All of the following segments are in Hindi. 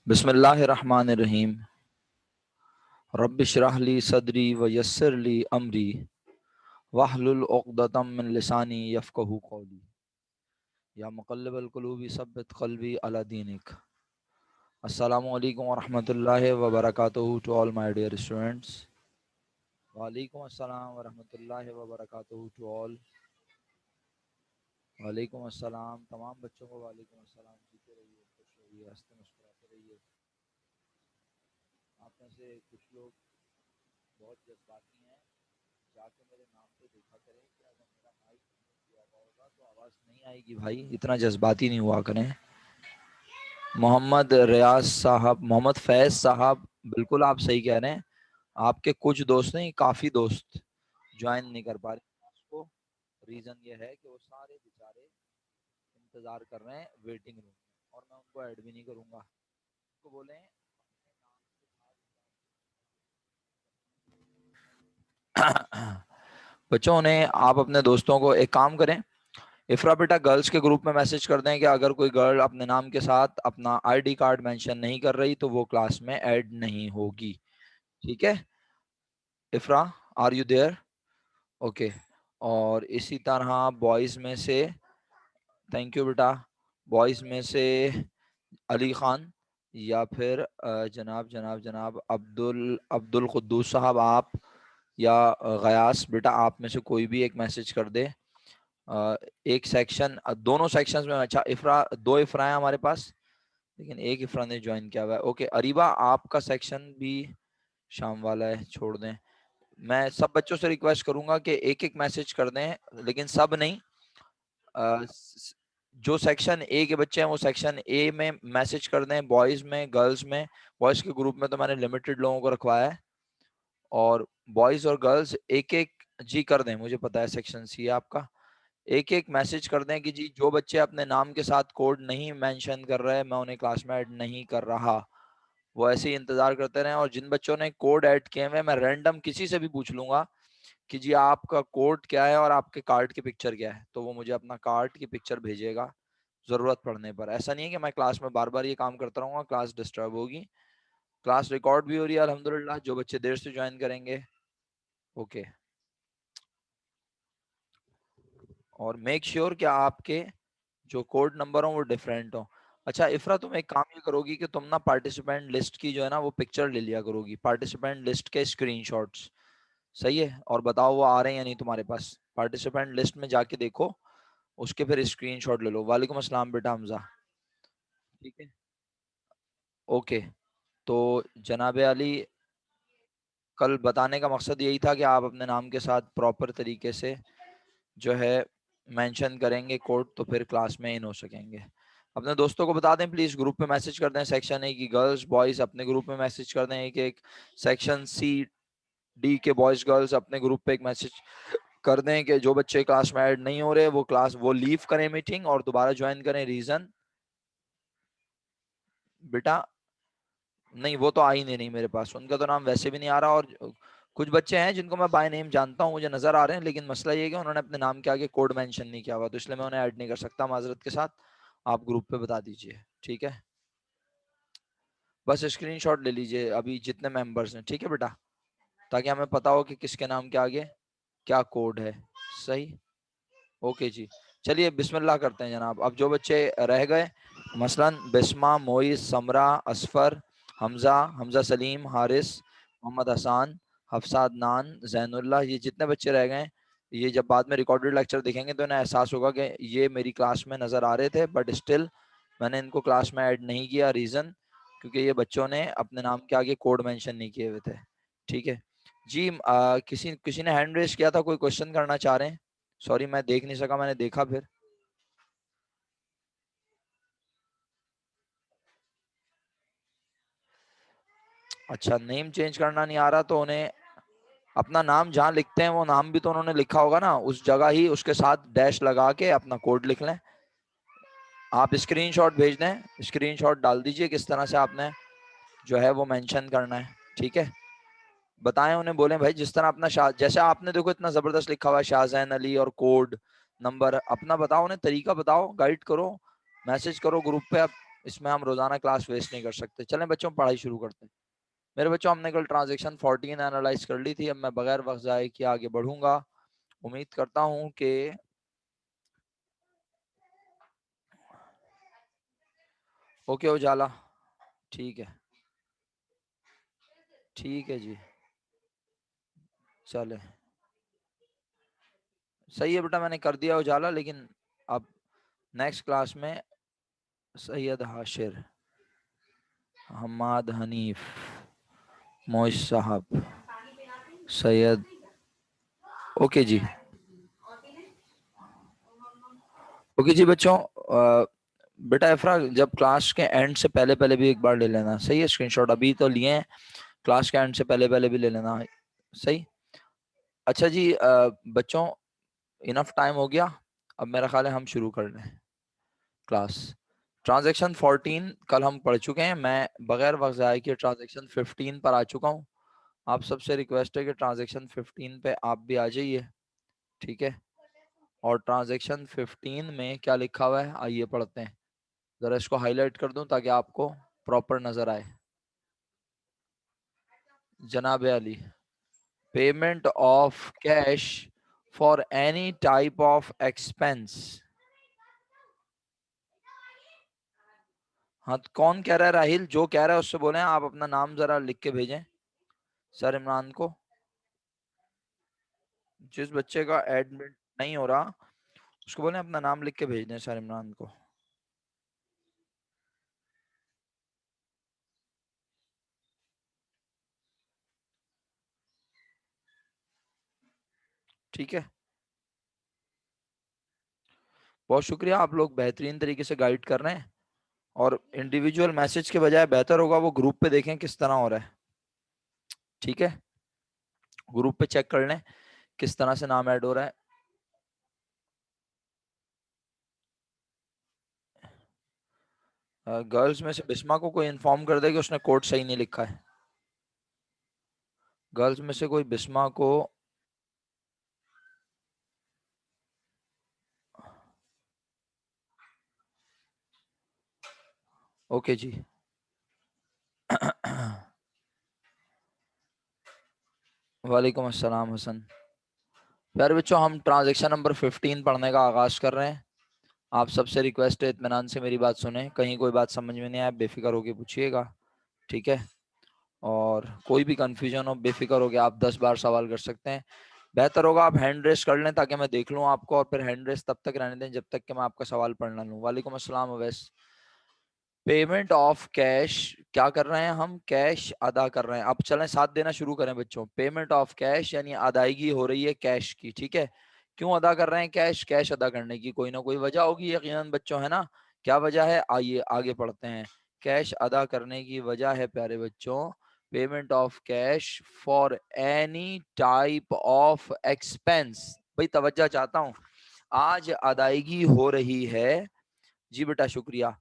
बिस्मिल्लाहिर्रहमानिर्रहीम। रब्बि इश्रह ली सदरी व यस्सिर ली अमरी वहलुल उक़दतम मिन लिसानी यफ़क़हू क़ौली। या मुक़ल्लिबल क़ुलूबि सब्बित क़ल्बी अला दीनिक। अस्सलामु अलैकुम व रहमतुल्लाहि व बरकातुहू to all my dear students. वालेकुम अस्सलाम व रहमतुल्लाहि व बरकातुहू टू ऑल। वालेकुम अस्सलाम तमाम बच्चों को वालेकुम अस्सलाम। जीते रहिए, खुश रहिए, हंसते मुस्कुराते रहिए। आप में से कुछ लोग बहुत जज्बाती हैं, जाके मेरे नाम पे देखा करें कि अगर मेरा माइक किया हुआ होगा तो आवाज़ नहीं आएगी। भाई इतना जज्बाती नहीं हुआ करें। मोहम्मद रियाज साहब, मोहम्मद फैज़ साहब, बिल्कुल आप सही कह रहे हैं। आपके कुछ दोस्त नहीं, काफ़ी दोस्त ज्वाइन नहीं कर पा रहे उसको। रीज़न ये है कि वो सारे बेचारे इंतज़ार कर रहे हैं वेटिंग रूम में, और मैं उनको ऐड भी नहीं करूँगा। उनको बोलें बच्चों ने आप अपने दोस्तों को एक काम करें, इफ्रा बेटा गर्ल्स के ग्रुप में मैसेज कर दें कि अगर कोई गर्ल अपने नाम के साथ अपना आईडी कार्ड मेंशन नहीं कर रही तो वो क्लास में ऐड नहीं होगी। ठीक है Ifra, are you there? Okay. और इसी तरह बॉयज़ में से, थैंक यू बेटा, बॉयज़ में से अली खान या फिर जनाब जनाब जनाब अब्दुल अब्दुल कुद्दूस साहब, आप या गयास बेटा, आप में से कोई भी एक मैसेज कर दे। एक सेक्शन, दोनों सेक्शंस में। अच्छा इफ्रा, दो इफ्रा है हमारे पास, लेकिन एक इफ्रा ने ज्वाइन किया हुआ है। ओके अरीबा, आपका सेक्शन भी शाम वाला है, छोड़ दें। मैं सब बच्चों से रिक्वेस्ट करूंगा कि एक एक मैसेज कर दें, लेकिन सब नहीं। जो सेक्शन ए के बच्चे हैं वो सेक्शन ए में मैसेज कर दें, बॉयज़ में, गर्ल्स में। बॉयज़ के ग्रुप में तो मैंने लिमिटेड लोगों को रखवाया है, और बॉयज़ और गर्ल्स एक एक जी कर दें। मुझे पता है सेक्शन सी है आपका। एक एक मैसेज कर दें कि जी जो बच्चे अपने नाम के साथ कोड नहीं मेंशन कर रहे, मैं उन्हें क्लास में ऐड नहीं कर रहा। वो ऐसे ही इंतजार करते रहें, और जिन बच्चों ने कोड ऐड किए हुए, मैं रैंडम किसी से भी पूछ लूंगा कि जी आपका कोड क्या है और आपके कार्ड की पिक्चर क्या है, तो वो मुझे अपना कार्ड की पिक्चर भेजेगा ज़रूरत पड़ने पर। ऐसा नहीं है कि मैं क्लास में बार बार ये काम करता रहूँगा, क्लास डिस्टर्ब होगी। क्लास रिकॉर्ड भी हो रही है अल्हम्दुलिल्लाह, जो बच्चे देर से ज्वाइन करेंगे। ओके, और मेक श्योर कि आपके जो कोड नंबर हो वो डिफरेंट हो। अच्छा इफ्रा, तुम एक काम ये करोगी कि तुम ना पार्टिसिपेंट लिस्ट की जो है ना वो पिक्चर ले लिया करोगी, पार्टिसिपेंट लिस्ट के स्क्रीनशॉट्स। सही है? और बताओ वो आ रहे हैं या नहीं तुम्हारे पास। पार्टिसिपेंट लिस्ट में जाके देखो, उसके फिर स्क्रीनशॉट ले लो। वालेकुम अस्सलाम बेटा हमजा। ठीक है, ओके। तो जनाब अली, कल बताने का मकसद यही था कि आप अपने नाम के साथ प्रॉपर तरीके से जो है मेंशन करेंगे कोड, तो फिर क्लास में इन हो सकेंगे। अपने दोस्तों को बता दें प्लीज, ग्रुप पे मैसेज कर दें। सेक्शन ए की गर्ल्स बॉयज अपने ग्रुप में मैसेज कर दें एक एक। सेक्शन सी डी के बॉयज गर्ल्स अपने ग्रुप पे एक मैसेज कर दें कि जो बच्चे क्लास में ऐड नहीं हो रहे वो लीव करें मीटिंग और दोबारा ज्वाइन करें। रीजन बेटा, नहीं वो तो आ ही नहीं मेरे पास, उनका तो नाम वैसे भी नहीं आ रहा। और कुछ बच्चे हैं जिनको मैं बाय नेम जानता हूँ, मुझे नजर आ रहे हैं, लेकिन मसला ये है कि उन्होंने अपने नाम के आगे कोड मेंशन नहीं किया हुआ, तो इसलिए मैं उन्हें ऐड नहीं कर सकता माजरत के साथ। आप ग्रुप पे बता दीजिए, ठीक है? बस स्क्रीनशॉट ले लीजिए अभी जितने मेंबर्स हैं, ठीक है बेटा, ताकि हमें पता हो कि किसके नाम के आगे क्या कोड है। सही, ओके जी। चलिए बिस्मिल्लाह करते हैं जनाब। अब जो बच्चे रह गए, मसलन बिस्मा, मोइस, समरा, असफर, हमजा, हमजा सलीम, हारिस, मोहम्मद हसान, हफ्सा, अदनान, जैनुल्लाह, ये जितने बच्चे रह गए, ये जब बाद में रिकॉर्डेड लेक्चर देखेंगे तो इन्हें एहसास होगा कि ये मेरी क्लास में नज़र आ रहे थे, बट स्टिल मैंने इनको क्लास में ऐड नहीं किया। रीज़न क्योंकि ये बच्चों ने अपने नाम के आगे कोड मेंशन नहीं किए हुए थे। ठीक है जी। किसी किसी ने हैंड रेज किया था, कोई क्वेश्चन करना चाह रहे हैं? सॉरी मैं देख नहीं सका, मैंने देखा फिर। अच्छा, नेम चेंज करना नहीं आ रहा तो उन्हें अपना नाम जहाँ लिखते हैं वो नाम भी तो उन्होंने लिखा होगा ना, उस जगह ही उसके साथ डैश लगा के अपना कोड लिख लें। आप स्क्रीनशॉट भेज दें, स्क्रीनशॉट डाल दीजिए किस तरह से आपने जो है वो मेंशन करना है। ठीक है, बताएं उन्हें, बोलें भाई जिस तरह अपना शाह, जैसे आपने देखो इतना जबरदस्त लिखा हुआ है शाहजैन अली और कोड नंबर, अपना बताओ उन्हें, तरीका बताओ, गाइड करो, मैसेज करो ग्रुप पे। इसमें हम रोजाना क्लास वेस्ट नहीं कर सकते। चलें बच्चों पढ़ाई शुरू करते हैं। मेरे बच्चों हमने कल ट्रांजेक्शन 14 एनालाइज कर ली थी। अब मैं बगैर वक्त जाए कि आगे बढ़ूंगा। उम्मीद करता हूं कि ओके उजाला, ठीक है, ठीक है जी, चले, सही है बेटा, मैंने कर दिया उजाला। लेकिन अब नेक्स्ट क्लास में सैयद हाशिर, हमाद हनीफ, मोइज साहब, सैयद, ओके जी, ओके जी बच्चों। बेटा इफ्रा, जब क्लास के एंड से पहले पहले भी एक बार ले लेना, सही है? स्क्रीनशॉट अभी तो लिए हैं, क्लास के एंड से पहले पहले भी ले लेना, सही? अच्छा जी बच्चों, इनफ टाइम हो गया। अब मेरा ख्याल है हम शुरू कर लें क्लास। ट्रांजैक्शन 14 कल हम पढ़ चुके हैं। मैं बगैर वक्त ज़ाया किए ट्रांजैक्शन 15 पर आ चुका हूँ। आप सबसे रिक्वेस्ट है कि ट्रांजैक्शन 15 पे आप भी आ जाइए, ठीक है? और ट्रांजैक्शन 15 में क्या लिखा हुआ है आइए पढ़ते हैं। ज़रा इसको हाईलाइट कर दूं ताकि आपको प्रॉपर नज़र आए। जनाब Ali, payment of cash for any type of expense. हाँ तो कौन कह रहा है? राहिल जो कह रहा है उससे बोले आप अपना नाम जरा लिख के भेजें सर इमरान को। जिस बच्चे का एडमिट नहीं हो रहा उसको बोले अपना नाम लिख के भेज दें सर इमरान को, ठीक है? बहुत शुक्रिया, आप लोग बेहतरीन तरीके से गाइड कर रहे हैं। और इंडिविजुअल मैसेज के बजाय बेहतर होगा वो ग्रुप पे देखें किस तरह हो रहा है, ठीक है? ग्रुप पे चेक कर लें किस तरह से नाम ऐड हो रहा है। गर्ल्स में से बिस्मा को कोई इन्फॉर्म कर दे कि उसने कोड सही नहीं लिखा है। गर्ल्स में से कोई बिस्मा को, ओके जी। वालेकुम अस्सलाम हसन। प्यारे बच्चों, हम ट्रांजैक्शन नंबर 15 पढ़ने का आगाज कर रहे हैं। आप सबसे रिक्वेस्ट है इत्मीनान से मेरी बात सुने, कहीं कोई बात समझ में नहीं आए बेफिक्र होके पूछिएगा, ठीक है? और कोई भी कंफ्यूजन हो बेफिक्र होके आप 10 बार सवाल कर सकते हैं। बेहतर होगा आप हैंड रेस कर लें ताकि मैं देख लूं आपको, और फिर हैंड रेस तब तक रहने दें जब तक कि मैं आपका सवाल पढ़ ना लूं। वालेकुम अस्सलाम अवैस। पेमेंट ऑफ कैश, क्या कर रहे हैं हम? कैश अदा कर रहे हैं। अब चलें साथ देना शुरू करें बच्चों। पेमेंट ऑफ कैश यानी अदायगी हो रही है कैश की, ठीक है? क्यों अदा कर रहे हैं कैश? कैश अदा करने की कोई ना कोई वजह होगी यकीनन बच्चों, है ना? क्या वजह है आइए आगे पढ़ते हैं। कैश अदा करने की वजह है प्यारे बच्चों, payment of cash for any type of expense. भाई तवज्जो चाहता हूँ, आज अदायगी हो रही है। जी बेटा शुक्रिया।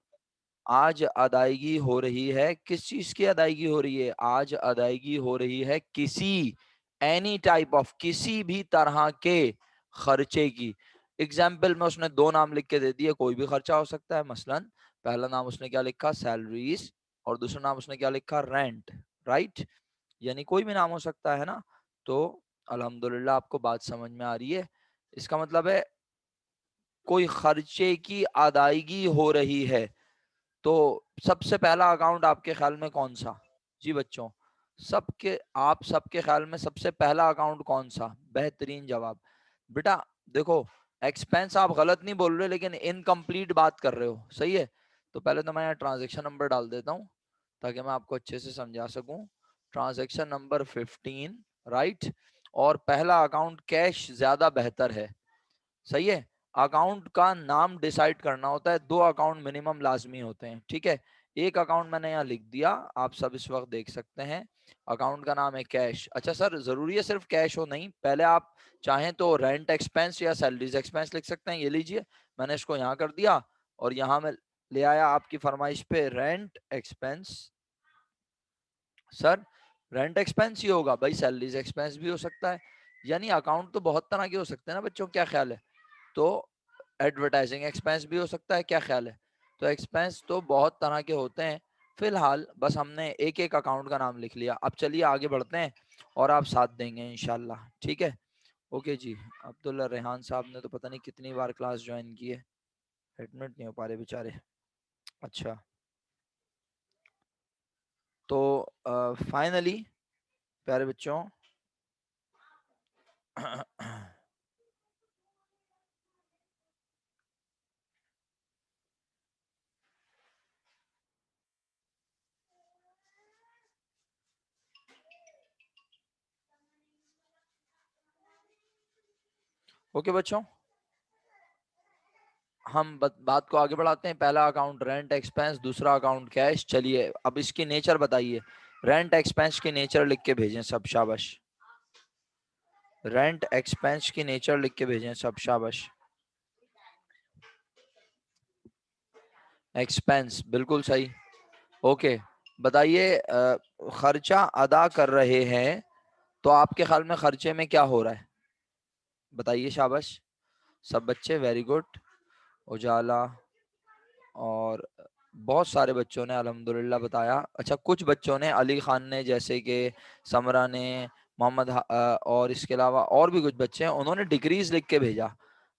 आज अदायगी हो रही है, किस चीज की अदायगी हो रही है? आज अदायगी हो रही है किसी, एनी टाइप ऑफ, किसी भी तरह के खर्चे की। एग्जाम्पल में उसने दो नाम लिख के दे दिए, कोई भी खर्चा हो सकता है। मसलन पहला नाम उसने क्या लिखा? सैलरीज, और दूसरा नाम उसने क्या लिखा? Rent, right? यानी कोई भी नाम हो सकता है ना। तो अल्हम्दुलिल्लाह आपको बात समझ में आ रही है। इसका मतलब है कोई खर्चे की अदायगी हो रही है। तो सबसे पहला अकाउंट आपके ख्याल में कौन सा? जी बच्चों, सबके, आप सबके ख्याल में सबसे पहला अकाउंट कौन सा? बेहतरीन जवाब। बेटा देखो, एक्सपेंस आप गलत नहीं बोल रहे लेकिन इनकम्प्लीट बात कर रहे हो, सही है? तो पहले तो मैं यहाँ ट्रांजेक्शन नंबर डाल देता हूँ ताकि मैं आपको अच्छे से समझा सकूं। Transaction number 15, right? और पहला अकाउंट कैश ज्यादा बेहतर है, सही है? अकाउंट का नाम डिसाइड करना होता है, दो अकाउंट मिनिमम लाजमी होते हैं, ठीक है? एक अकाउंट मैंने यहाँ लिख दिया, आप सब इस वक्त देख सकते हैं। अकाउंट का नाम है कैश। अच्छा सर जरूरी है सिर्फ कैश हो? नहीं, पहले आप चाहें तो रेंट एक्सपेंस या सैलरीज एक्सपेंस लिख सकते हैं। ये लीजिए, मैंने इसको यहाँ कर दिया और यहाँ मैं ले आया आपकी फरमाइश पे rent expense. Sir rent expense ही होगा भाई, सैलरीज एक्सपेंस भी हो सकता है। यानी अकाउंट तो बहुत तरह के हो सकते हैं ना बच्चों, क्या ख्याल है? तो एडवर्टाइजिंग एक्सपेंस भी हो सकता है, क्या ख्याल है? तो एक्सपेंस तो बहुत तरह के होते हैं, फिलहाल बस हमने एक एक अकाउंट का नाम लिख लिया। अब चलिए आगे बढ़ते हैं और आप साथ देंगे इंशाल्लाह, ठीक है। ओके जी। अब्दुल्ला रेहान साहब ने तो पता नहीं कितनी बार क्लास ज्वाइन की है, एडमिट नहीं हो पा रहे बेचारे। अच्छा, तो फाइनली प्यारे बच्चों ओके बच्चों, हम बात को आगे बढ़ाते हैं। पहला अकाउंट रेंट एक्सपेंस, दूसरा अकाउंट कैश। चलिए अब इसकी नेचर बताइए। रेंट एक्सपेंस की नेचर लिख के भेजें सब, शाबाश। रेंट एक्सपेंस की नेचर लिख के भेजें सब, शाबाश। एक्सपेंस बिल्कुल सही। ओके, बताइए खर्चा अदा कर रहे हैं, तो आपके ख्याल में खर्चे में क्या हो रहा है? बताइए, शाबाश सब बच्चे, वेरी गुड। उजाला और बहुत सारे बच्चों ने अल्हम्दुलिल्लाह बताया। अच्छा, कुछ बच्चों ने, अली खान ने, जैसे कि समरा ने, मोहम्मद और इसके अलावा और भी कुछ बच्चे हैं, उन्होंने डिक्रीज लिख के भेजा।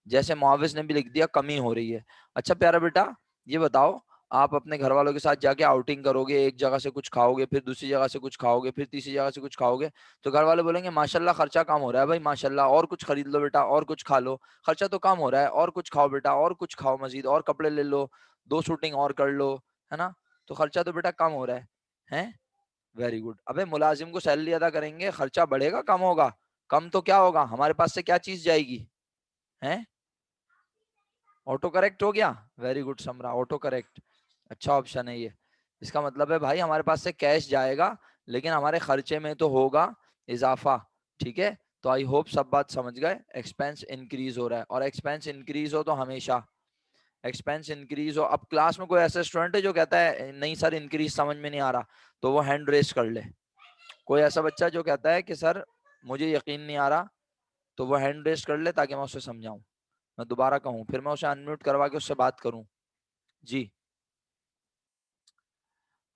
जैसे मुआविज ने भी लिख दिया कमी हो रही है। अच्छा प्यारा बेटा, ये बताओ, आप अपने घर वालों के साथ जाके आउटिंग करोगे, एक जगह से कुछ खाओगे, फिर दूसरी जगह से कुछ खाओगे, फिर तीसरी जगह से कुछ खाओगे, तो घर वाले बोलेंगे माशाल्लाह खर्चा कम हो रहा है भाई, माशाल्लाह, और कुछ खरीद लो बेटा, और कुछ खा लो, खर्चा तो कम हो रहा है, और कुछ खाओ बेटा, और कुछ खाओ मजीद, और कपड़े ले लो, 2 शूटिंग और कर लो, है ना, तो खर्चा तो बेटा कम हो रहा है। हैं? Very good. अबे मुलाजिम को सैलरी अदा करेंगे, खर्चा बढ़ेगा कम होगा? कम तो क्या होगा, हमारे पास से क्या चीज जाएगी? हैं? ऑटो करेक्ट हो गया, वेरी गुड समरा, ऑटो करेक्ट अच्छा ऑप्शन है ये। इसका मतलब है भाई हमारे पास से कैश जाएगा, लेकिन हमारे खर्चे में तो होगा इजाफा, ठीक है। तो आई होप सब बात समझ गए। एक्सपेंस इंक्रीज हो रहा है, और एक्सपेंस इंक्रीज हो तो हमेशा, एक्सपेंस इंक्रीज हो। अब क्लास में कोई ऐसा स्टूडेंट है जो कहता है नहीं सर इंक्रीज समझ में नहीं आ रहा, तो वो हैंड रेस कर ले। कोई ऐसा बच्चा जो कहता है कि सर मुझे यकीन नहीं आ रहा, तो वो हैंड रेस कर ले, ताकि मैं उसे समझाऊं, मैं दोबारा कहूं, फिर मैं उसे अनम्यूट करवा के उससे बात करूं। जी।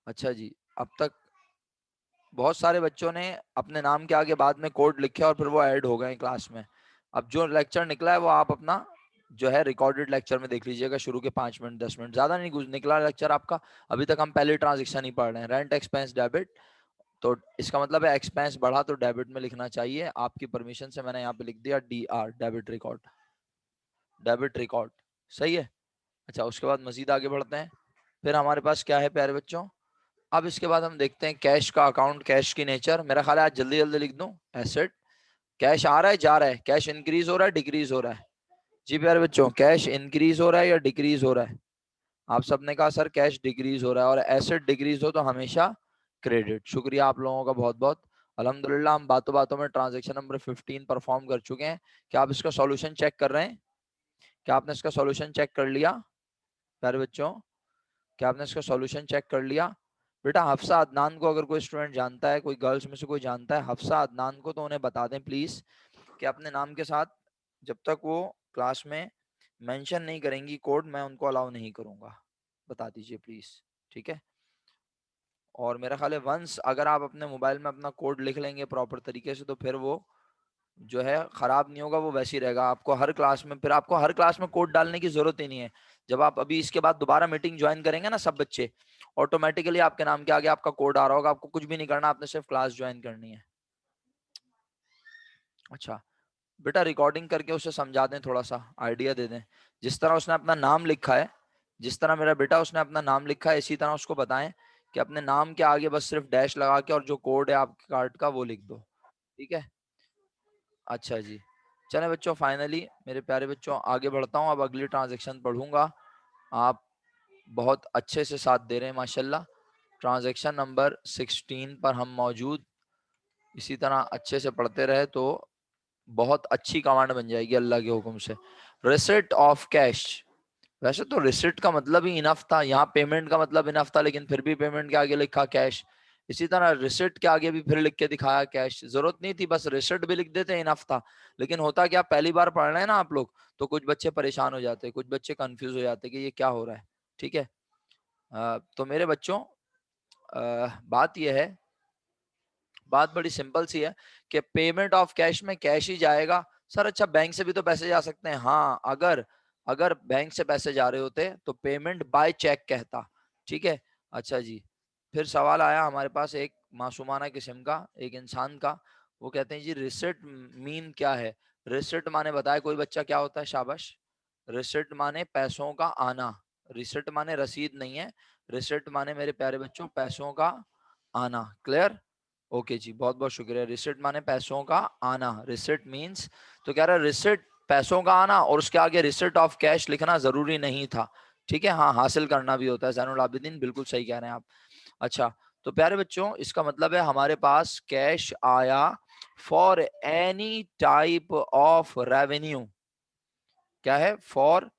अच्छा जी, अब तक बहुत सारे बच्चों ने अपने नाम के आगे बाद में कोड लिखे और फिर वो ऐड हो गए क्लास में। अब जो लेक्चर निकला है वो आप अपना जो है रिकॉर्डेड लेक्चर में देख लीजिएगा, शुरू के 5 मिनट 10 मिनट, ज्यादा नहीं निकला लेक्चर आपका। अभी तक हम पहले ट्रांजेक्शन ही पढ़ रहे हैं, रेंट एक्सपेंस डेबिट। तो इसका मतलब है एक्सपेंस बढ़ा तो डेबिट में लिखना चाहिए। आपकी परमिशन से मैंने यहाँ पे लिख दिया DR, debit record, debit record, सही है। अच्छा, उसके बाद मजीद आगे बढ़ते हैं। फिर हमारे पास क्या है प्यारे बच्चों, अब इसके बाद हम देखते हैं कैश का अकाउंट, कैश की नेचर। मेरा ख्याल है आज जल्दी जल्दी लिख दूं। एसेट, कैश आ रहा है जा रहा है, कैश इंक्रीज हो रहा है डिक्रीज हो रहा है? जी प्यारे बच्चों, कैश इंक्रीज हो रहा है या डिक्रीज हो रहा है? आप सबने कहा सर कैश डिक्रीज हो रहा है, और एसेट डिक्रीज हो तो हमेशा क्रेडिट। शुक्रिया आप लोगों का बहुत बहुत। अल्हम्दुलिल्लाह हम बातों बातों में ट्रांजेक्शन नंबर 15 परफॉर्म कर चुके हैं। क्या आप इसका सॉल्यूशन चेक कर रहे हैं? क्या आपने इसका सॉल्यूशन चेक कर लिया प्यारे बच्चों? क्या आपने इसका सॉल्यूशन चेक कर लिया? बेटा हफ्सा अदनान को अगर कोई स्टूडेंट जानता है, कोई गर्ल्स में से कोई जानता है हफ्सा अदनान को, तो उन्हें बता दें प्लीज कि अपने नाम के साथ जब तक वो क्लास में मेंशन नहीं करेंगी कोड, मैं उनको अलाउ नहीं करूंगा। बता दीजिए प्लीज, ठीक है। और मेरा ख्याल है वंस अगर आप अपने मोबाइल में अपना कोड लिख लेंगे प्रॉपर तरीके से, तो फिर वो जो है खराब नहीं होगा, वो वैसे ही रहेगा। आपको हर क्लास में, फिर आपको हर क्लास में कोड डालने की जरूरत ही नहीं है। जब आप अभी इसके बाद दोबारा मीटिंग ज्वाइन करेंगे ना सब बच्चे, ऑटोमेटिकली आपके नाम के आगे आपका कोड आ रहा होगा, आपको कुछ भी नहीं करना, आपने सिर्फ क्लास ज्वाइन करनी है। अच्छा बेटा, रिकॉर्डिंग करके उसे समझा दें, थोड़ा सा आइडिया दे दें। जिस तरह उसने अपना नाम लिखा है, जिस तरह मेरा बेटा उसने अपना नाम लिखा है, इसी तरह उसको बताएं कि अपने नाम के आगे बस सिर्फ डैश लगा के और जो कोड है आपके कार्ड का वो लिख दो, ठीक है। अच्छा जी, चले बच्चों, फाइनली मेरे प्यारे बच्चों आगे बढ़ता हूँ, अब अगली ट्रांजेक्शन पढ़ूंगा। आप बहुत अच्छे से साथ दे रहे हैं माशाल्लाह। ट्रांजेक्शन नंबर 16 पर हम मौजूद, इसी तरह अच्छे से पढ़ते रहे तो बहुत अच्छी कमांड बन जाएगी अल्लाह के हुक्म से। रिसिट ऑफ कैश, वैसे तो रिसिट का मतलब ही इनफ था, यहाँ पेमेंट का मतलब इनफ था, लेकिन फिर भी पेमेंट के आगे लिखा कैश। इसी तरह रिसिट के आगे भी फिर लिख के दिखाया कैश, जरूरत नहीं थी, बस रिसिट भी लिख देते इनफ था। लेकिन होता क्या, पहली बार पढ़ रहे हैं ना आप लोग, तो कुछ बच्चे परेशान हो जाते हैं, कुछ बच्चे कंफ्यूज हो जाते हैं कि ये क्या हो रहा है, ठीक है। तो मेरे बच्चों बात यह है, बात बड़ी सिंपल सी है कि पेमेंट ऑफ कैश में कैश ही जाएगा। सर अच्छा बैंक से भी तो पैसे जा सकते हैं। हाँ, अगर अगर बैंक से पैसे जा रहे होते तो पेमेंट बाय चेक कहता। ठीक है। अच्छा जी, फिर सवाल आया हमारे पास एक मासूमाना किस्म का, एक इंसान का। वो कहते हैं जी रिसिट मीन क्या है। रिसिट माने बताए कोई बच्चा क्या होता है? शाबाश। रिसिट माने पैसों का आना। रिसिट माने रसीद नहीं है, रिसिट माने मेरे प्यारे बच्चों पैसों का आना। क्लियर? ओके जी, बहुत बहुत शुक्रिया। रिसिट माने पैसों का आना, रिसिट मींस, तो कह रहा है रिसिट पैसों का आना और उसके आगे रिसिट ऑफ कैश लिखना जरूरी नहीं था। ठीक है, हाँ हासिल करना भी होता है। जैनुल आबिदीन बिल्कुल सही कह रहे हैं आप। अच्छा, तो प्यारे बच्चों इसका मतलब है हमारे पास कैश आया for any type of revenue. क्या है? फॉर।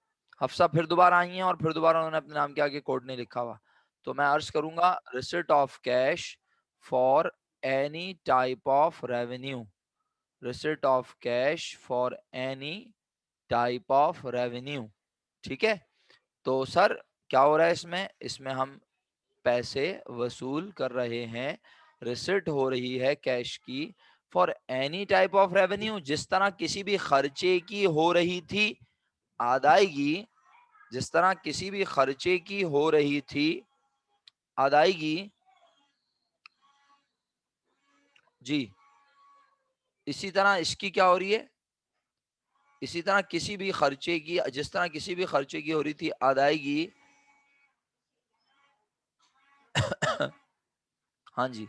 हफ्सा फिर दोबारा आई हैं और फिर दोबारा उन्होंने अपने नाम के आगे कोड नहीं लिखा हुआ, तो मैं अर्ज करूंगा receipt of cash for any type of revenue. Receipt of cash for any type of revenue. ठीक है। तो सर क्या हो रहा है इसमें? इसमें हम पैसे वसूल कर रहे हैं, रिसिट हो रही है कैश की for any type of revenue, जिस तरह किसी भी खर्चे की हो रही थी अदायगी। जिस तरह किसी भी खर्चे की हो रही थी अदायगी जी, इसी तरह इसकी क्या हो रही है? इसी तरह किसी भी खर्चे की, जिस तरह किसी भी खर्चे की हो रही थी अदायगी हाँ जी।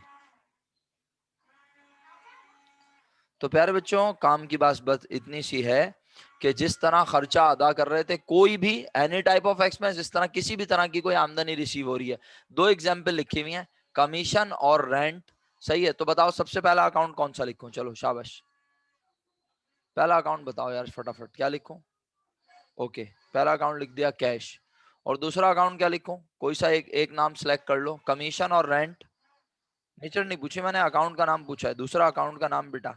तो प्यारे बच्चों काम की बात बस इतनी सी है कि जिस तरह खर्चा अदा कर रहे थे, कोई भी एनी टाइप ऑफ एक्सपेंस, जिस तरह किसी भी तरह की कोई आमदनी रिसीव हो रही है। दो एग्जाम्पल लिखी हुई हैं, कमीशन और रेंट। सही है, तो बताओ सबसे पहला अकाउंट कौन सा लिखूं? चलो शाबाश, पहला अकाउंट बताओ यार फटाफट, क्या लिखूं? ओके, पहला अकाउंट लिख दिया कैश। और दूसरा अकाउंट क्या लिखूं? कोई सा एक एक नाम सेलेक्ट कर लो। कमीशन और रेंट। नेचर नहीं पूछी मैंने, अकाउंट का नाम पूछा है, दूसरा अकाउंट का नाम बेटा।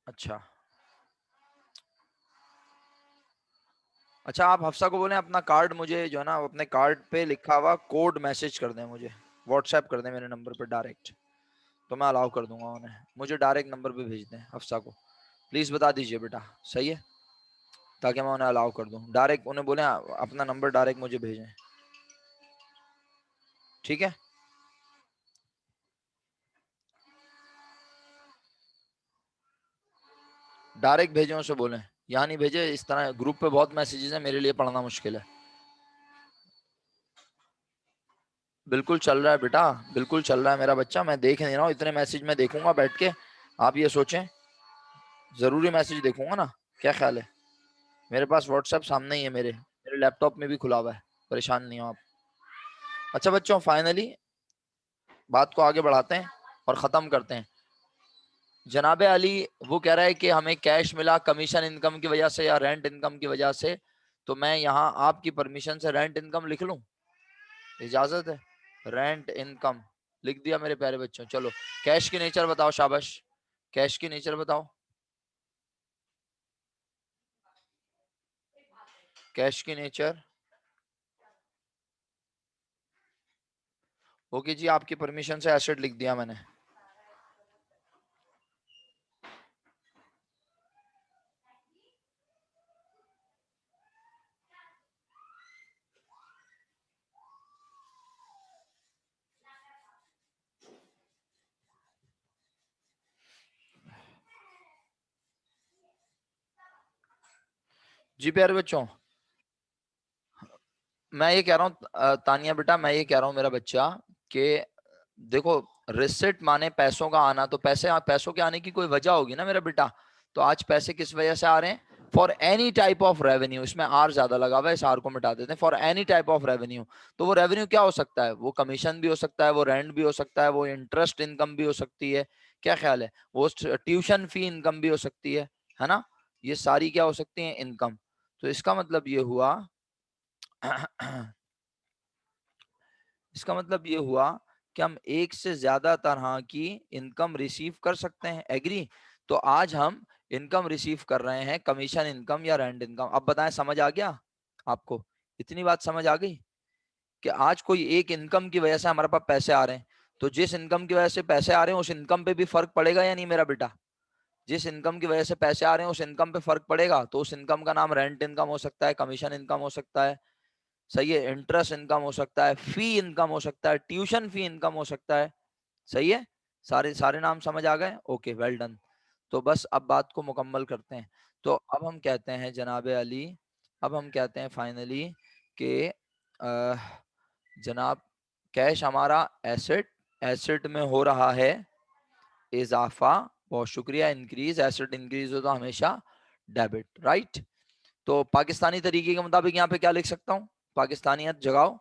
अच्छा अच्छा, आप हफ्सा को बोले अपना कार्ड मुझे जो है ना, अपने कार्ड पे लिखा हुआ कोड मैसेज कर दें मुझे, व्हाट्सएप कर दें मेरे नंबर पे डायरेक्ट, तो मैं अलाउ कर दूंगा उन्हें। मुझे डायरेक्ट नंबर पे भेज दें हफ्सा को, प्लीज़ बता दीजिए बेटा। सही है, ताकि मैं उन्हें अलाउ कर दूं। डायरेक्ट उन्हें बोले अपना नंबर डायरेक्ट मुझे भेजें। ठीक है, डायरेक्ट भेजें उसे बोलें, यहाँ नहीं भेजे। इस तरह ग्रुप पे बहुत मैसेजेस हैं, मेरे लिए पढ़ना मुश्किल है। बिल्कुल चल रहा है बेटा, बिल्कुल चल रहा है मेरा बच्चा, मैं देख नहीं रहा हूँ इतने मैसेज मैं देखूंगा बैठ के? आप ये सोचें, जरूरी मैसेज देखूंगा ना, क्या ख्याल है? मेरे पास व्हाट्सएप सामने ही है, मेरे मेरे लैपटॉप में भी खुला हुआ है, परेशान नहीं हो आप। अच्छा बच्चों, फाइनली बात को आगे बढ़ाते हैं और ख़त्म करते हैं। जनाबे अली वो कह रहा है कि हमें कैश मिला कमीशन इनकम की वजह से या रेंट इनकम की वजह से, तो मैं यहाँ आपकी परमिशन से रेंट इनकम लिख लूँ? इजाज़त है? रेंट इनकम लिख दिया मेरे प्यारे बच्चों। चलो कैश की नेचर बताओ, शाबाश, कैश की नेचर बताओ। कैश की नेचर ओके जी, आपकी परमिशन से एसेट लिख दिया मैंने। जी प्यारे बच्चों, मैं ये कह रहा हूँ तानिया बेटा, मैं ये कह रहा हूँ मेरा बच्चा कि देखो, रिसिट माने पैसों का आना, तो पैसों के आने की कोई वजह होगी ना मेरा बेटा। तो आज पैसे किस वजह से आ रहे हैं? For any type of revenue. इसमें आर ज्यादा लगा हुआ है, इस आर को मिटा देते हैं। For any type of revenue, तो वो रेवेन्यू क्या हो सकता है? वो कमीशन भी हो सकता है, वो रेंट भी हो सकता है, वो इंटरेस्ट इनकम भी हो सकती है। क्या ख्याल है? वो ट्यूशन फी इनकम भी हो सकती है ना? ये सारी क्या हो सकती है? इनकम। तो इसका मतलब ये हुआ इसका मतलब ये हुआ कि हम एक से ज्यादा तरह की इनकम रिसीव कर सकते हैं। एग्री? तो आज हम इनकम रिसीव कर रहे हैं, कमीशन इनकम या रेंट इनकम। अब बताएं, समझ आ गया आपको? इतनी बात समझ आ गई कि आज कोई एक इनकम की वजह से हमारे पास पैसे आ रहे हैं, तो जिस इनकम की वजह से पैसे आ रहे हैं उस इनकम पे भी फर्क पड़ेगा या नहीं मेरा बेटा? जिस इनकम की वजह से पैसे आ रहे हैं उस इनकम पे फर्क पड़ेगा, तो उस इनकम का नाम रेंट इनकम हो सकता है, कमीशन इनकम हो सकता है, सही है, इंटरेस्ट इनकम हो सकता है, फी इनकम हो सकता है, ट्यूशन फी इनकम हो सकता है, सही है। सारे सारे नाम समझ आ गए? Okay, well done. तो बस अब बात को मुकम्मल करते हैं। तो अब हम कहते हैं जनाब अली, अब हम कहते हैं फाइनली कि जनाब कैश हमारा एसेट, एसेट में हो रहा है इजाफा, बहुत शुक्रिया, इंक्रीज, एसेट इंक्रीज हो तो हमेशा डेबिट, राइट। तो पाकिस्तानी तरीके के मुताबिक यहाँ पे क्या लिख सकता हूँ? पाकिस्तानियत जगाओ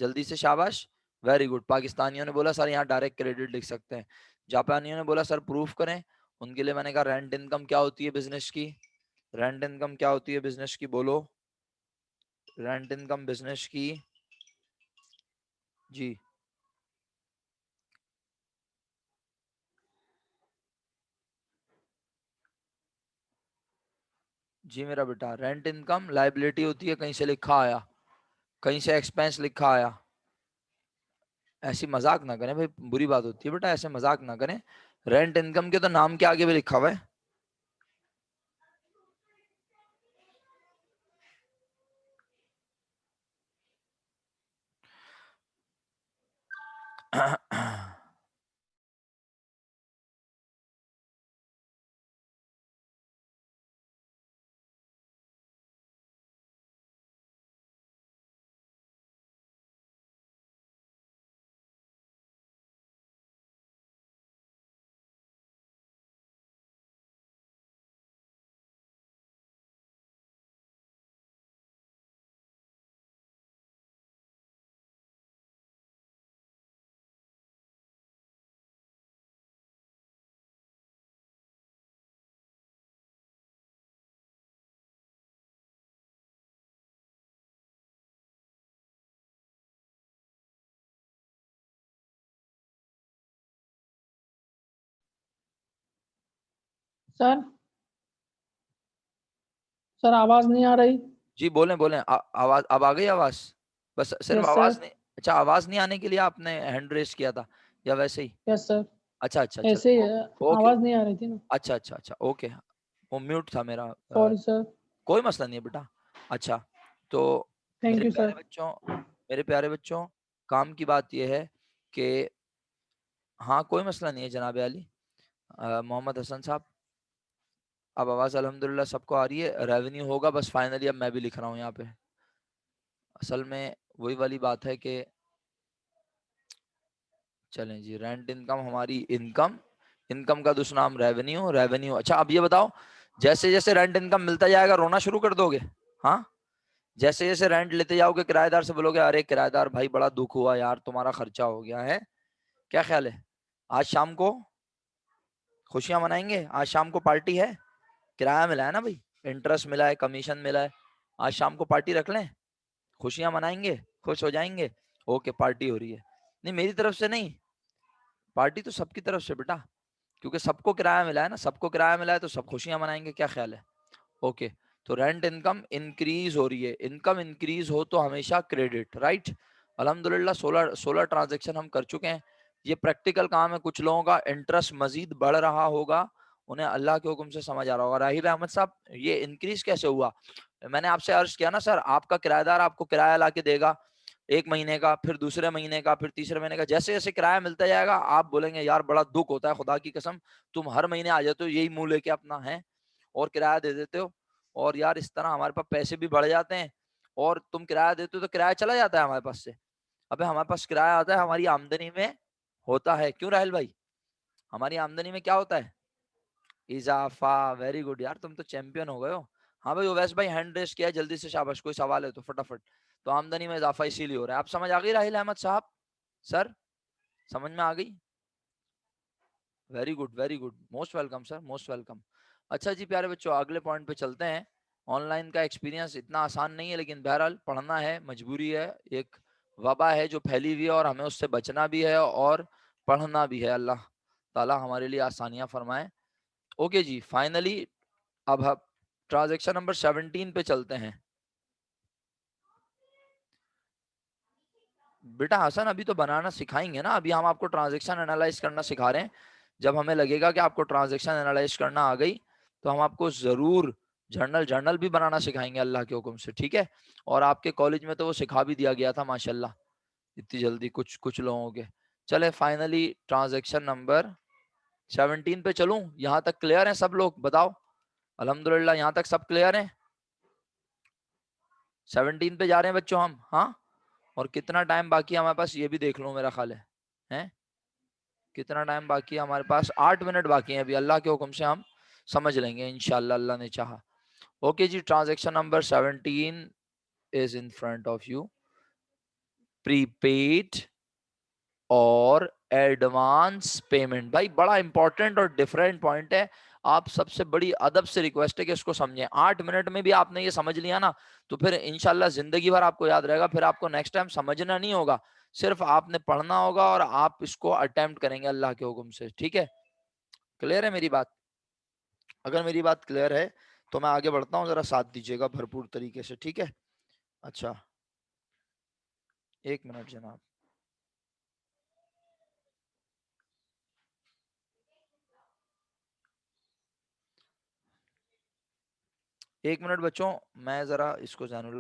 जल्दी से, शाबाश, वेरी गुड। पाकिस्तानियों ने बोला सर यहाँ डायरेक्ट क्रेडिट लिख सकते हैं, जापानियों ने बोला सर प्रूफ करें, उनके लिए मैंने कहा रेंट इनकम क्या होती है बिजनेस की, रेंट इनकम क्या होती है बिजनेस की, बोलो रेंट इनकम बिजनेस की जी। जी मेरा बेटा, रेंट इनकम लाइबिलिटी होती है, कहीं से लिखा आया, कहीं से एक्सपेंस लिखा आया, ऐसी मजाक ना करें भाई, बुरी बात होती है बेटा, ऐसे मजाक ना करें। रेंट इनकम के तो नाम के आगे भी लिखा हुआ है। सर सर आवाज नहीं आ रही। जी बोलें बोलें, आवाज अब आ गई आवाज? बस सिर्फ यस सर। आवाज नहीं, अच्छा आवाज नहीं आने के लिए आपने हैंड रेस किया था या वैसे ही? Yes sir. अच्छा अच्छा, ऐसे ही चलो, ओके आवाज ओके, नहीं आ रही थी ना। अच्छा अच्छा अच्छा, ओके, वो म्यूट था मेरा, सॉरी सर। कोई मसला नहीं है बेटा। अच्छा, तो थैंक मेरे यू प्यारे सर। बच्चों, मेरे प्यारे बच्चों, काम की बात यह है कि हाँ कोई मसला नहीं है जनाब अली, मोहम्मद हसन साहब, अब आवाज़ अल्हम्दुलिल्लाह सबको आ रही है, रेवेन्यू होगा बस फाइनली, अब मैं भी लिख रहा हूँ यहाँ पे। असल में वही वाली बात है कि चलें जी, रेंट इनकम हमारी इनकम, इनकम का दूसरा नाम रेवेन्यू, रेवेन्यू। अच्छा अब ये बताओ, जैसे जैसे रेंट इनकम मिलता जाएगा रोना शुरू कर दोगे? हाँ, जैसे जैसे रेंट लेते जाओगे किराएदार से बोलोगे अरे किराएदार भाई बड़ा दुख हुआ यार, तुम्हारा खर्चा हो गया है, क्या ख्याल है? आज शाम को खुशियां मनाएंगे, आज शाम को पार्टी है, किराया मिला है ना भाई, इंटरेस्ट मिला है, कमीशन मिला है, आज शाम को पार्टी रख लें, खुशियां मनाएंगे, खुश हो जाएंगे। ओके, पार्टी हो रही है, नहीं मेरी तरफ से नहीं, पार्टी तो सबकी तरफ से बेटा, क्योंकि सबको किराया मिला है ना, सबको किराया मिला है तो सब खुशियां मनाएंगे, क्या ख्याल है? ओके, तो रेंट इनकम इंक्रीज हो रही है, इनकम इंक्रीज हो तो हमेशा क्रेडिट, राइट। अल्हम्दुलिल्लाह 16 ट्रांजेक्शन हम कर चुके हैं, ये प्रैक्टिकल काम है, कुछ लोगों का इंटरेस्ट मजीद बढ़ रहा होगा, उन्हें अल्लाह के हुक्म से समझ आ रहा होगा। राहिल अहमद साहब, ये इंक्रीज कैसे हुआ? मैंने आपसे अर्ज किया ना सर, आपका किराएदार आपको किराया ला के देगा, एक महीने का, फिर दूसरे महीने का, फिर तीसरे महीने का, जैसे जैसे किराया मिलता जाएगा आप बोलेंगे यार बड़ा दुख होता है, खुदा की कसम तुम हर महीने आ जाते हो यही मुंह लेके अपना है और किराया दे देते हो, और यार इस तरह हमारे पास पैसे भी बढ़ जाते हैं, और तुम किराया देते हो तो किराया चला जाता है हमारे पास से। अबे हमारे पास किराया आता है, हमारी आमदनी में होता है, क्यों राहिल भाई? हमारी आमदनी में क्या होता है? इजाफा, वेरी गुड यार, तुम तो चैंपियन हो गए हो। हाँ भाई ओवैस भाई हैंड रेस किया है, जल्दी से शाबाश, कोई सवाल है तो फटाफट। तो आमदनी में इजाफा इसीलिए हो रहा है, आप समझ आ गई राहिल अहमद साहब? सर समझ में आ गई? Very good very good, most welcome sir, most welcome. अच्छा जी प्यारे बच्चों, अगले पॉइंट पे चलते हैं। ऑनलाइन का एक्सपीरियंस इतना आसान नहीं है, लेकिन बहरहाल पढ़ना है, मजबूरी है, एक वबा है जो फैली हुई है और हमें उससे बचना भी है और पढ़ना भी है। अल्लाह ताला हमारे लिए आसानियां फरमाए। ओके जी, फाइनली अब हम ट्रांजैक्शन नंबर 17 पे चलते हैं। बेटा हसन अभी तो बनाना सिखाएंगे ना, अभी हम आपको ट्रांजैक्शन एनालाइज करना सिखा रहे हैं। जब हमें लगेगा कि आपको ट्रांजैक्शन एनालाइज करना आ गई तो हम आपको जरूर जर्नल जर्नल भी बनाना सिखाएंगे अल्लाह के हुक्म से, ठीक है। और आपके कॉलेज में तो वो सिखा भी दिया गया था माशाल्लाह, इतनी जल्दी कुछ कुछ लोगों के। चले फाइनली ट्रांजैक्शन नंबर 17 पे चलूं, यहाँ तक क्लियर है सब लोग? बताओ। अल्हम्दुलिल्लाह यहाँ तक सब क्लियर है। 17 पे जा रहे हैं बच्चों हम, हाँ। और कितना टाइम बाकी है हमारे पास ये भी देख लो, मेरा ख्याल है, हैं? कितना टाइम बाकी है हमारे पास? 8 मिनट बाकी है अभी, अल्लाह के हुक्म से हम समझ लेंगे इंशाल्लाह, अल्लाह ने चाहा। Okay ji, transaction number 17 is in front of you. Prepaid और एडवांस पेमेंट, भाई बड़ा इंपॉर्टेंट और डिफरेंट पॉइंट है। आप सबसे बड़ी अदब से रिक्वेस्ट है कि इसको समझें। 8 मिनट में भी आपने ये समझ लिया ना तो फिर इंशाल्लाह जिंदगी भर आपको याद रहेगा। फिर आपको नेक्स्ट टाइम समझना नहीं होगा, सिर्फ आपने पढ़ना होगा और आप इसको अटेम्प्ट करेंगे अल्लाह के हुक्म से, ठीक है। क्लियर है मेरी बात? अगर मेरी बात क्लियर है तो मैं आगे बढ़ता हूँ, जरा साथ दीजिएगा भरपूर तरीके से, ठीक है। अच्छा, 1 मिनट जनाब। एक मिनट बच्चों, मैं जरा इसको जानू।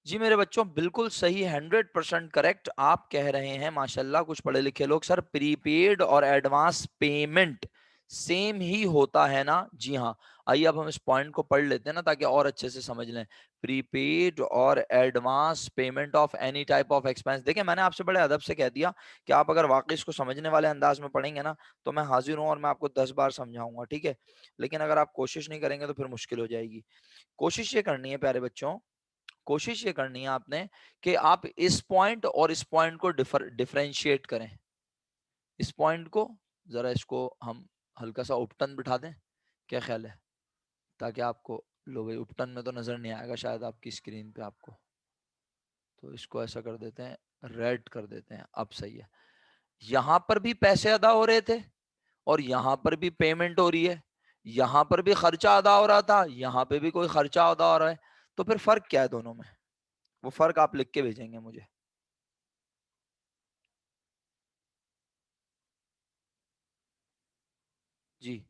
जी मेरे बच्चों, बिल्कुल सही, 100% करेक्ट आप कह रहे हैं माशाल्लाह। कुछ पढ़े लिखे लोग, सर प्रीपेड और एडवांस पेमेंट सेम ही होता है ना? जी हाँ। आइए अब हम इस पॉइंट को पढ़ लेते हैं ना ताकि और अच्छे से समझ लें। प्रीपेड और advance payment of any type of expense. देखिए मैंने आपसे बड़े अदब से कह दिया कि आप अगर वाकई इसको समझने वाले अंदाज में पढ़ेंगे ना तो मैं हाजिर हूँ और मैं आपको 10 बार समझाऊंगा, ठीक है। लेकिन अगर आप कोशिश नहीं करेंगे तो फिर मुश्किल हो जाएगी। कोशिश ये करनी है प्यारे बच्चों, कोशिश ये करनी है आपने कि आप इस पॉइंट और इस पॉइंट को डिफरेंशिएट करें। इस पॉइंट को जरा इसको हम हल्का सा उपटन बिठा दें, क्या ख्याल है? ताकि आपको, लो भाई उपटन में तो नजर नहीं आएगा शायद आपकी स्क्रीन पे आपको, तो इसको ऐसा कर देते हैं, रेड कर देते हैं, अब सही है। यहां पर भी पैसे अदा हो रहे थे और यहां पर भी पेमेंट हो रही है। यहां पर भी खर्चा अदा हो रहा था, यहां पे भी कोई खर्चा अदा हो रहा है। तो फिर फर्क क्या है दोनों में? वो फर्क आप लिख के भेजेंगे मुझे। जी।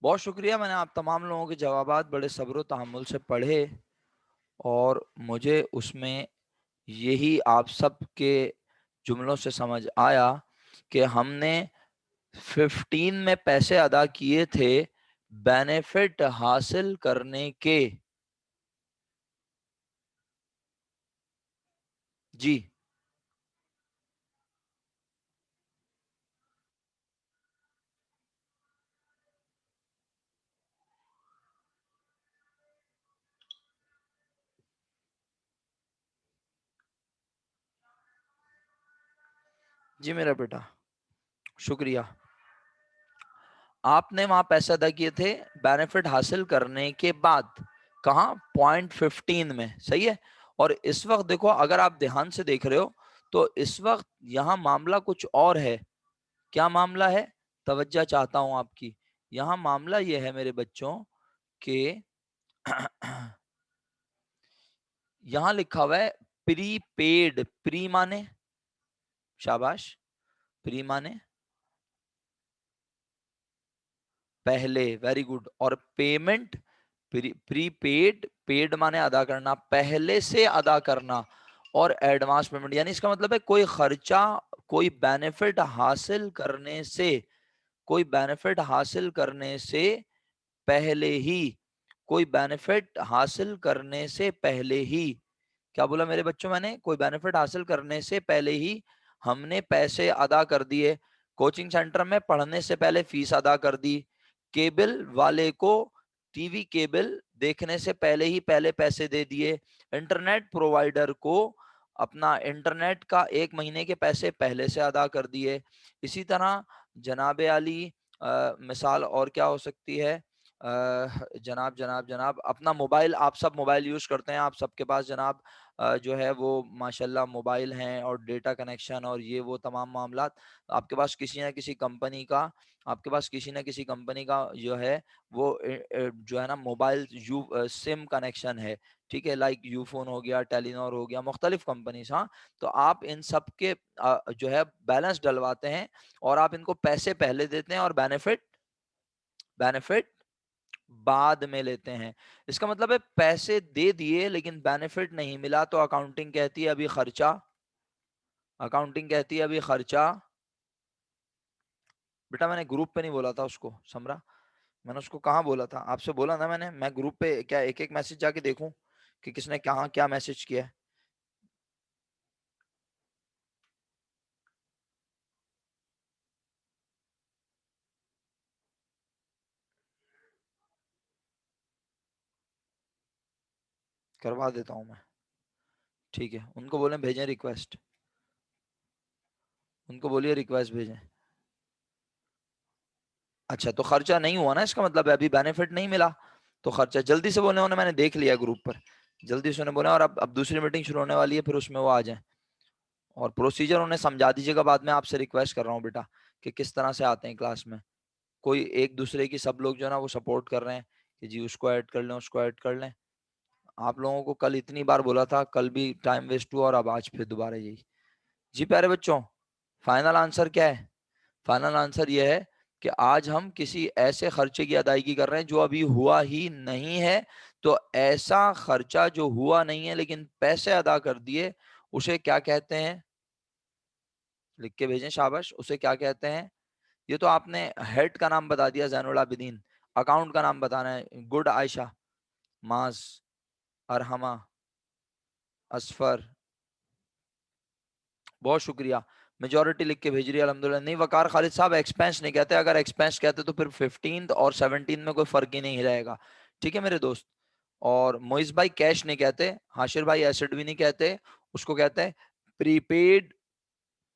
बहुत शुक्रिया, मैंने आप तमाम लोगों के जवाबात बड़े सब्र तहम्मुल से पढ़े और मुझे उसमें यही आप सब के जुमलों से समझ आया कि हमने 15 में पैसे अदा किए थे बेनिफिट हासिल करने के। जी। जी मेरा बेटा, शुक्रिया। आपने वहां पैसे अदा किए थे बेनिफिट हासिल करने के बाद, कहा? .15 में, सही है। और इस वक्त देखो, अगर आप ध्यान से देख रहे हो तो इस वक्त यहां मामला कुछ और है। क्या मामला है? तवज्जो चाहता हूं आपकी। यहां मामला यह है मेरे बच्चों कि यहां लिखा हुआ है प्रीपेड। प्री माने, शाबाश, प्री माने पहले, वेरी गुड। और पेमेंट, प्रीपेड, पेड माने अदा करना, पहले से अदा करना। और एडवांस पेमेंट, यानी इसका मतलब है कोई खर्चा, कोई बेनिफिट हासिल करने से, कोई बेनिफिट हासिल करने से पहले ही, कोई बेनिफिट हासिल करने से पहले ही, क्या बोला मेरे बच्चों मैंने? कोई बेनिफिट हासिल करने से पहले ही हमने पैसे अदा कर दिए। कोचिंग सेंटर में पढ़ने से पहले फीस अदा कर दी। केबल वाले को टीवी केबल देखने से पहले ही पहले पैसे दे दिए। इंटरनेट प्रोवाइडर को अपना इंटरनेट का 1 महीने के पैसे पहले से अदा कर दिए। इसी तरह जनाबे आली मिसाल और क्या हो सकती है? जनाब जनाब जनाब अपना मोबाइल, आप सब मोबाइल यूज करते हैं, आप सबके पास जनाब जो है वो माशाल्लाह मोबाइल हैं और डेटा कनेक्शन और ये वो तमाम मामलात। आपके पास किसी ना किसी कंपनी का, आपके पास किसी ना किसी कंपनी का जो है वो जो है ना मोबाइल सिम कनेक्शन है, ठीक है, लाइक यूफोन हो गया, टेलीनॉर हो गया, मुख्तलिफ कंपनी। हाँ, तो आप इन सब के जो है बैलेंस डलवाते हैं और आप इनको पैसे पहले देते हैं और बेनिफिट बेनिफिट बाद में लेते हैं। इसका मतलब है पैसे दे दिए लेकिन बेनिफिट नहीं मिला, तो अकाउंटिंग कहती है अभी खर्चा, अकाउंटिंग कहती है अभी खर्चा। बेटा मैंने ग्रुप पे नहीं बोला था उसको, समरा, मैंने उसको कहाँ बोला था? आपसे बोला ना मैंने, मैं ग्रुप पे क्या एक एक मैसेज जाके देखूं कि किसने कहाँ क्या मैसेज किया है? करवा देता हूँ मैं, ठीक है, उनको बोले भेजें रिक्वेस्ट, उनको बोलिए रिक्वेस्ट भेजें। अच्छा, तो खर्चा नहीं हुआ ना, इसका मतलब है अभी बेनिफिट नहीं मिला, तो खर्चा जल्दी से बोले उन्हें, मैंने देख लिया ग्रुप पर, जल्दी से उन्हें बोला। और अब दूसरी मीटिंग शुरू होने वाली है, फिर उसमें वो आ जाए और प्रोसीजर उन्हें समझा दीजिएगा। बाद में आपसे रिक्वेस्ट कर रहा हूँ बेटा कि किस तरह से आते हैं क्लास में, कोई एक दूसरे की, सब लोग जो है ना वो सपोर्ट कर रहे हैं कि जी उसको ऐड कर लें, उसको ऐड कर लें। आप लोगों को कल इतनी बार बोला था, कल भी टाइम वेस्ट हुआ और अब आज फिर दोबारा यही। जी प्यारे बच्चों, फाइनल आंसर क्या है? फाइनल आंसर यह है कि आज हम किसी ऐसे खर्चे की अदायगी कर रहे हैं जो अभी हुआ ही नहीं है। तो ऐसा खर्चा जो हुआ नहीं है लेकिन पैसे अदा कर दिए, उसे क्या कहते हैं? लिख के भेजें, शाबाश। उसे क्या कहते हैं? ये तो आपने हेड का नाम बता दिया, जैनुल आबिदीन। अकाउंट का नाम बताना है, गुड आयशा, माज, अरहमा, असफर, बहुत शुक्रिया। मेजोरिटी लिख के भेज रही है अल्हम्दुलिल्लाह। नहीं वकार खालिद साहब, एक्सपेंस नहीं कहते, अगर एक्सपेंस कहते तो फिर 15 और 17 में कोई फर्क ही नहीं रहेगा, ठीक है मेरे दोस्त। और मोइज भाई कैश नहीं कहते, हाशिर भाई एसिड भी नहीं कहते, उसको कहते हैं prepaid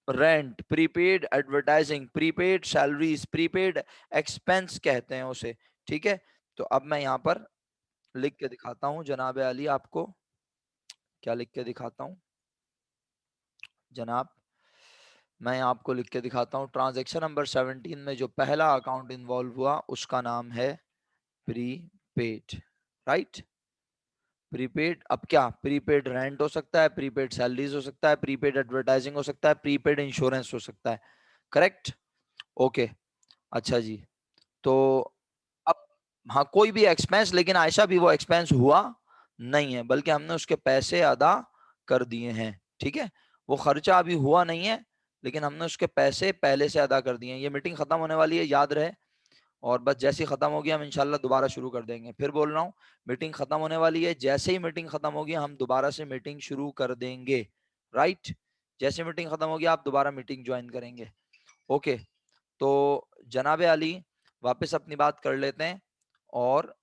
rent, prepaid advertising, prepaid salaries, prepaid expense कहते हैं उसे, ठीक है। तो अब मैं यहाँ पर लिख के दिखाता हूँ जनाब अली आपको, क्या लिख के दिखाता हूँ जनाब, मैं आपको लिख के दिखाता हूँ। ट्रांजैक्शन नंबर 17 में जो पहला अकाउंट इन्वॉल्व हुआ उसका नाम है प्रीपेड, राइट। प्रीपेड, अब क्या, प्रीपेड रेंट हो सकता है, प्रीपेड सैलरीज हो सकता है, प्रीपेड एडवर्टाइजिंग हो सकता है, प्रीपेड इंश्योरेंस हो सकता है, करेक्ट, ओके। अच्छा जी, तो अब हाँ, कोई भी एक्सपेंस, लेकिन आयशा भी वो एक्सपेंस हुआ नहीं है बल्कि हमने उसके पैसे अदा कर दिए हैं, ठीक है। वो खर्चा अभी हुआ नहीं है लेकिन हमने उसके पैसे पहले से अदा कर दिए हैं। ये मीटिंग खत्म होने वाली है, याद रहे। और बस जैसे ही खत्म होगी हम इंशाल्लाह दोबारा शुरू कर देंगे। फिर बोल रहा हूँ, मीटिंग खत्म होने वाली है, जैसे ही मीटिंग खत्म होगी हम दोबारा से मीटिंग शुरू कर देंगे, राइट। जैसे मीटिंग खत्म होगी आप दोबारा मीटिंग ज्वाइन करेंगे, ओके। तो जनाब अली वापस अपनी बात कर लेते हैं। और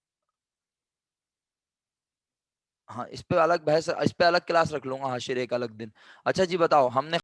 हाँ, इस पे अलग बहस, इस पे अलग क्लास रख लूंगा हाशिर, एक अलग दिन। अच्छा जी बताओ, हमने